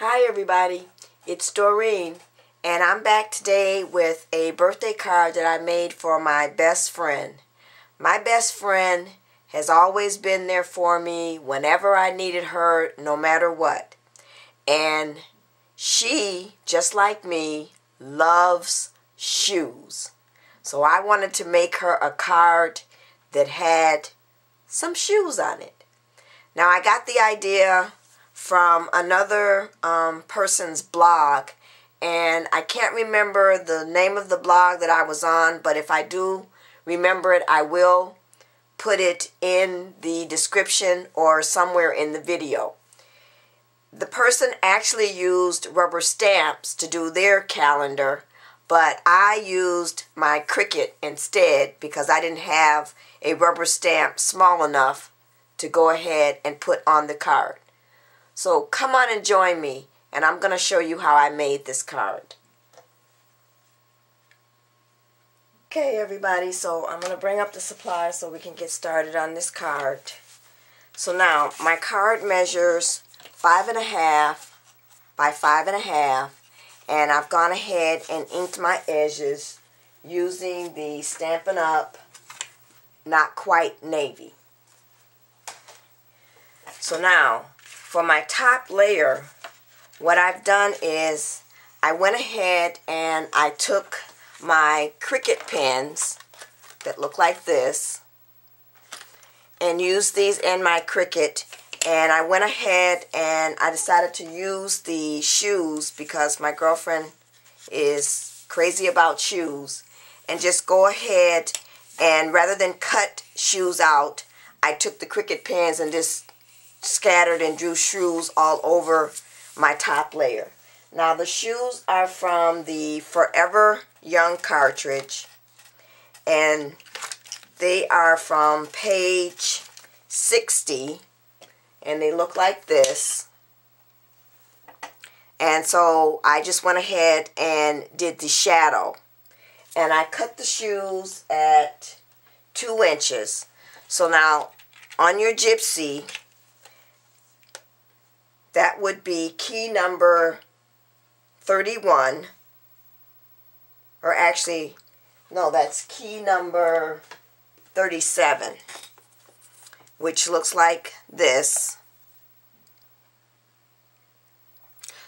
Hi everybody, it's Doreen, and I'm back today with a birthday card that I made for my best friend. My best friend has always been there for me whenever I needed her, no matter what. And she, just like me, loves shoes. So I wanted to make her a card that had some shoes on it. Now I got the idea from another person's blog, and I can't remember the name of the blog that I was on, but if I do remember it, I will put it in the description or somewhere in the video. The person actually used rubber stamps to do their calendar, but I used my Cricut instead because I didn't have a rubber stamp small enough to go ahead and put on the card. So come on and join me, and I'm going to show you how I made this card. Okay everybody, so I'm going to bring up the supplies so we can get started on this card. So now my card measures 5.5 by 5.5, and I've gone ahead and inked my edges using the Stampin' Up! Not Quite Navy. So now, for my top layer, what I've done is I went ahead and I took my Cricut pens that look like this and used these in my Cricut, and I went ahead and I decided to use the shoes because my girlfriend is crazy about shoes, and just go ahead and rather than cut shoes out, I took the Cricut pens and just scattered and drew shoes all over my top layer. Now the shoes are from the Forever Young cartridge, and they are from page 60, and they look like this. And so I just went ahead and did the shadow, and I cut the shoes at 2 inches. So now on your gypsy, that would be key number 31, or actually, no, that's key number 37, which looks like this.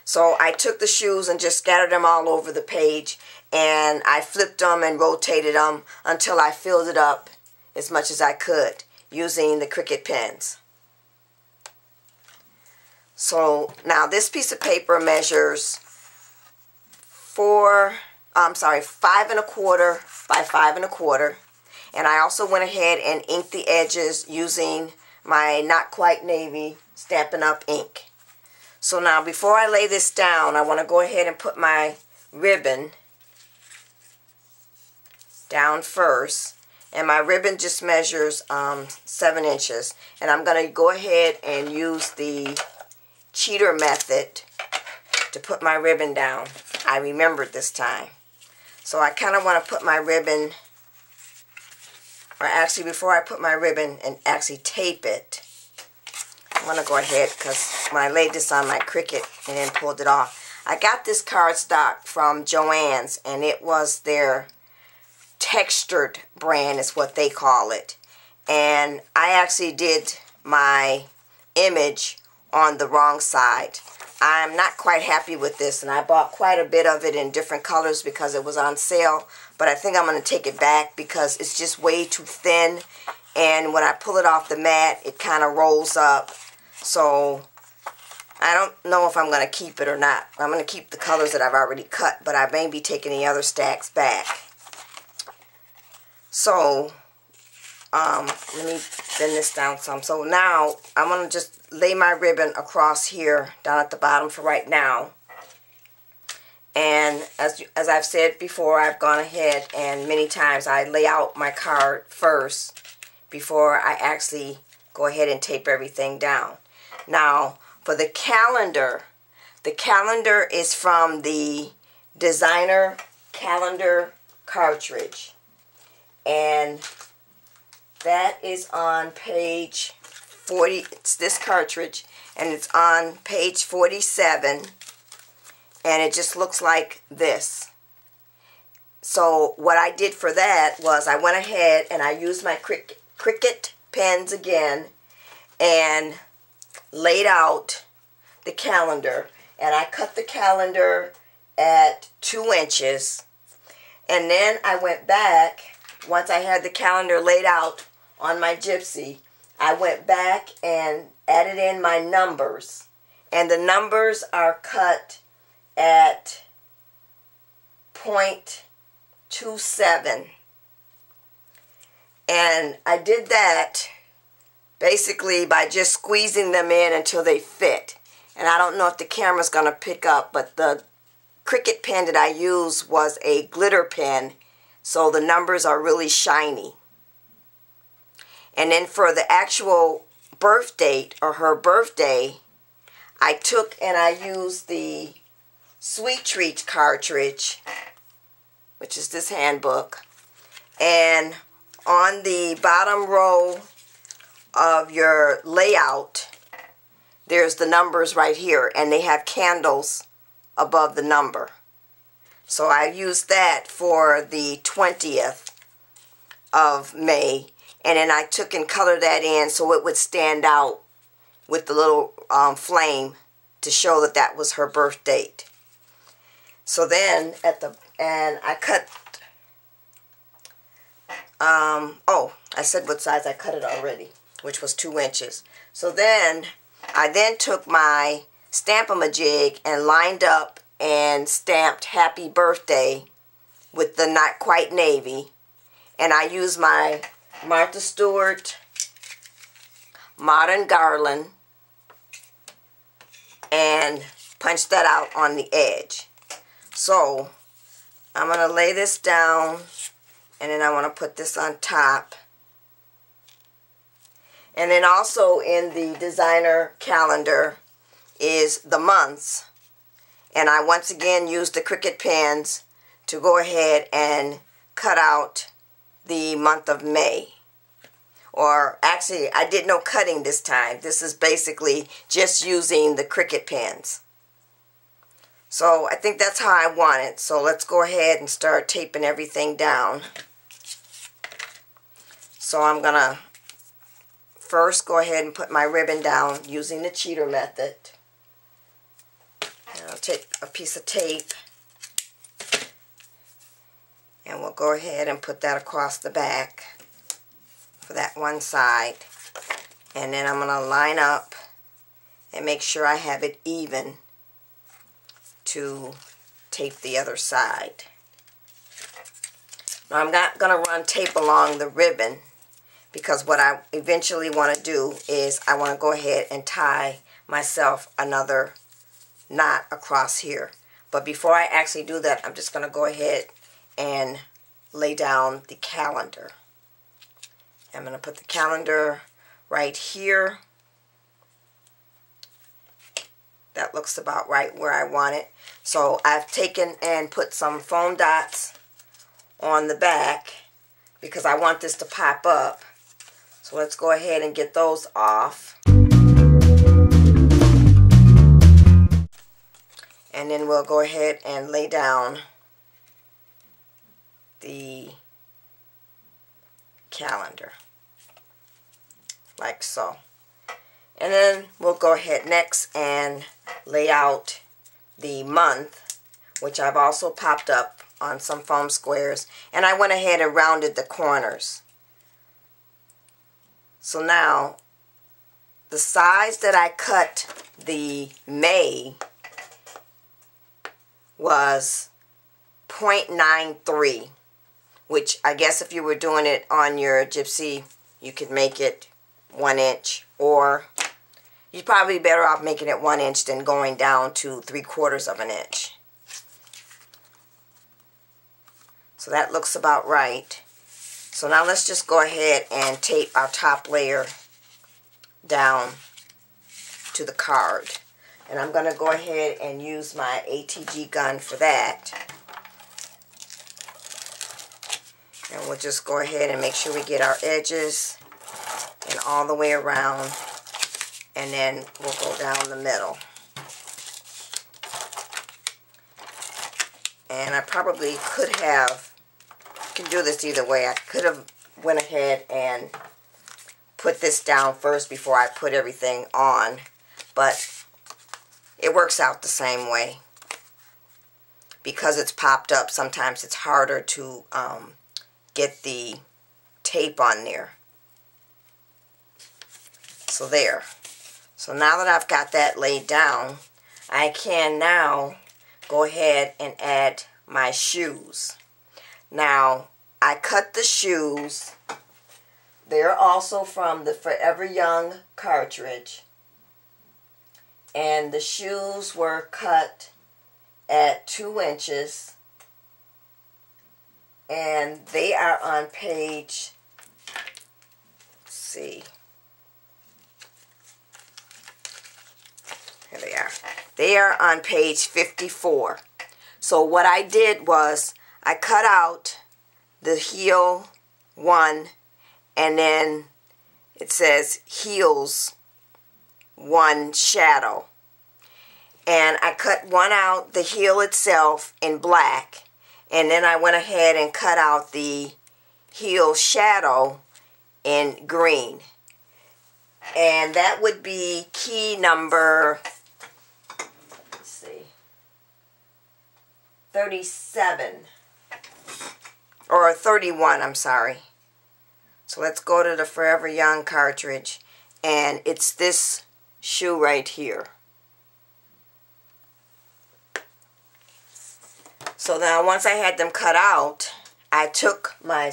So I took the shoes and just scattered them all over the page, and I flipped them and rotated them until I filled it up as much as I could using the Cricut pens. So now this piece of paper measures 5.25 by 5.25, and I also went ahead and inked the edges using my Not Quite Navy Stampin' Up! Ink. So now before I lay this down, I want to go ahead and put my ribbon down first, and my ribbon just measures 7 inches, and I'm going to go ahead and use the cheater method to put my ribbon down. I remembered this time. So I kind of want to put my ribbon, or actually before I put my ribbon and actually tape it, I'm going to go ahead, because when I laid this on my Cricut and then pulled it off, I got this cardstock from Joann's, and it was their textured brand is what they call it. And I actually did my image on the wrong side. I'm not quite happy with this, and I bought quite a bit of it in different colors because it was on sale, but I think I'm going to take it back because it's just way too thin, and when I pull it off the mat, it kind of rolls up. So I don't know if I'm going to keep it or not. I'm going to keep the colors that I've already cut, but I may be taking the other stacks back. So let me bend this down some. So now I'm going to just lay my ribbon across here down at the bottom for right now. And as I've said before, I've gone ahead and many times I lay out my card first before I actually go ahead and tape everything down. Now for the calendar is from the Designer Calendar cartridge, and that is on page it's this cartridge, and it's on page 47, and it just looks like this. So what I did for that was I went ahead and I used my Cricut pens again and laid out the calendar, and I cut the calendar at 2 inches, and then I went back. Once I had the calendar laid out on my Gypsy, I went back and added in my numbers, and the numbers are cut at 0.27, and I did that basically by just squeezing them in until they fit. And I don't know if the camera's going to pick up, but the Cricut pen that I used was a glitter pen, so the numbers are really shiny. And then for the actual birth date, or her birthday, I took and I used the Sweet Treats cartridge, which is this handbook, and on the bottom row of your layout, there's the numbers right here, and they have candles above the number. So I used that for the 20th of May, and then I took and colored that in so it would stand out with the little flame to show that that was her birth date. So then I cut, oh, I said what size I cut it already, which was 2 inches. So then I took my Stamp-A-Ma-Jig and lined up and stamped Happy Birthday with the Not Quite Navy, and I used my Martha Stewart Modern Garland and punched that out on the edge. So I'm going to lay this down, and then I want to put this on top. And then also in the designer calendar is the months. And I once again used the Cricut pens to go ahead and cut out the month of May. Or actually, I did no cutting this time. This is basically just using the Cricut pens. So I think that's how I want it. So let's go ahead and start taping everything down. So I'm going to first go ahead and put my ribbon down using the cheater method. And I'll take a piece of tape and we'll go ahead and put that across the back for that one side. And then I'm going to line up and make sure I have it even to tape the other side. Now I'm not going to run tape along the ribbon, because what I eventually want to do is I want to go ahead and tie myself another knot across here. But before I actually do that, I'm just going to go ahead and lay down the calendar. I'm going to put the calendar right here. That looks about right where I want it. So I've taken and put some foam dots on the back because I want this to pop up. So let's go ahead and get those off. And then we'll go ahead and lay down the calendar, like so. And then we'll go ahead next and lay out the month, which I've also popped up on some foam squares. And I went ahead and rounded the corners. So now, the size that I cut the May was 0.93, which I guess if you were doing it on your Gypsy, you could make it 1 inch, or you'd probably be better off making it 1 inch than going down to 3/4 of an inch. So that looks about right. So now let's just go ahead and tape our top layer down to the card. And I'm going to go ahead and use my ATG gun for that. And we'll just go ahead and make sure we get our edges and all the way around and then we'll go down the middle. And I probably could have, you can do this either way. I could have went ahead and put this down first before I put everything on, but it works out the same way. Because it's popped up, sometimes it's harder to get the tape on there. So there. So now that I've got that laid down, I can now go ahead and add my shoes. Now, I cut the shoes. They're also from the Forever Young cartridge. And the shoes were cut at 2 inches. And they are on page, let's see. Here they are. They are on page 54. So what I did was I cut out the heel 1, and then it says heels 1 shadow. And I cut one out, the heel itself, in black. And then I went ahead and cut out the heel shadow in green. And that would be key number, 37, or 31, I'm sorry. So let's go to the Forever Young cartridge, and it's this shoe right here. So now once I had them cut out, I took my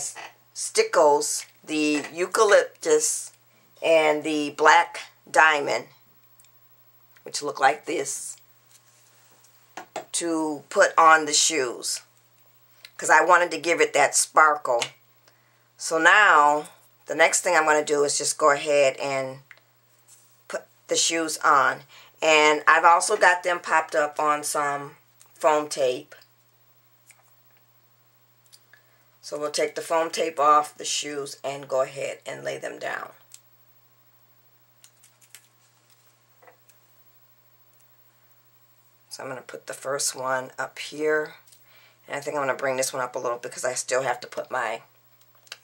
stickles, the eucalyptus and the black diamond, which look like this, to put on the shoes because I wanted to give it that sparkle. So now the next thing I'm going to do is just go ahead and put the shoes on. And I've also got them popped up on some foam tape. So we'll take the foam tape off the shoes and go ahead and lay them down. So I'm going to put the first one up here. And I think I'm going to bring this one up a little because I still have to put my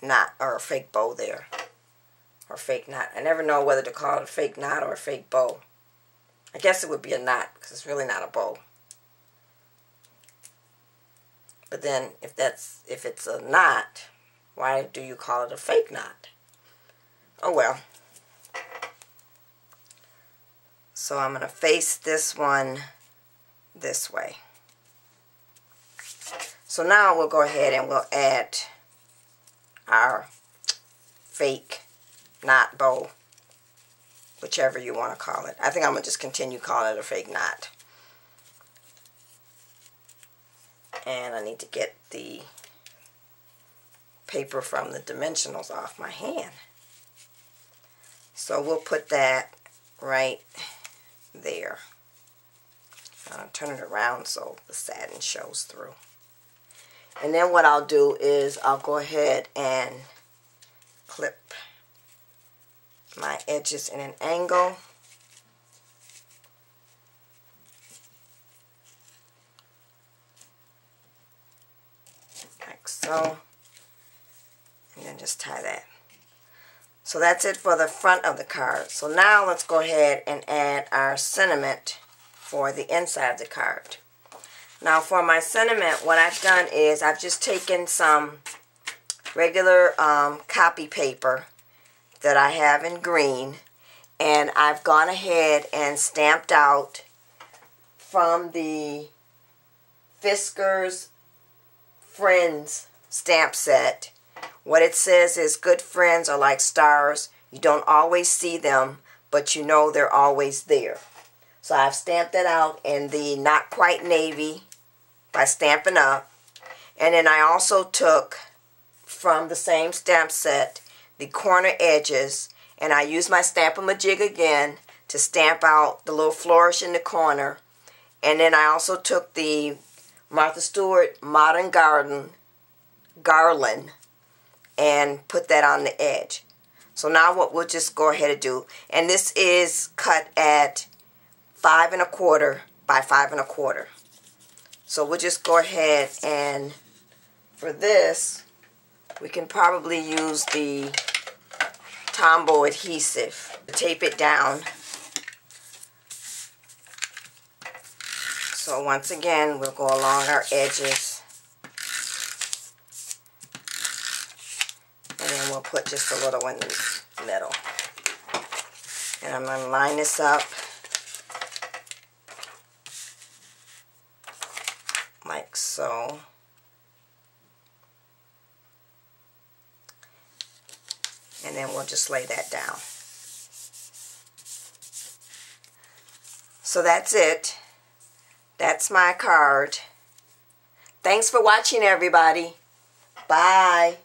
knot or a fake bow there. Or fake knot. I never know whether to call it a fake knot or a fake bow. I guess it would be a knot because it's really not a bow. But then if it's a knot, why do you call it a fake knot? Oh well. So I'm going to face this one this way. So now we'll go ahead and we'll add our fake knot bow, whichever you want to call it. I think I'm going to just continue calling it a fake knot. And I need to get the paper from the dimensionals off my hand. So we'll put that right there. I'll turn it around so the satin shows through. And then what I'll do is I'll go ahead and clip my edges in an angle. Like so. And then just tie that. So that's it for the front of the card. So now let's go ahead and add our sentiment for the inside of the card. Now for my sentiment, what I've done is I've just taken some regular copy paper that I have in green, and I've gone ahead and stamped out from the Fisker's Friends stamp set. What it says is, good friends are like stars. You don't always see them, but you know they're always there. So I've stamped that out in the not quite navy by Stampin' Up. And then I also took from the same stamp set the corner edges, and I used my Stamp-A-Ma-Jig again to stamp out the little flourish in the corner. And then I also took the Martha Stewart Modern Garland and put that on the edge. So now what we'll just go ahead and do, and this is cut at 5 1/4 by 5 1/4. So we'll just go ahead and for this, we can probably use the Tombow adhesive to tape it down. So once again, we'll go along our edges. And then we'll put just a little in the middle. And I'm going to line this up like so. And then we'll just lay that down. So that's it. That's my card. Thanks for watching, everybody. Bye.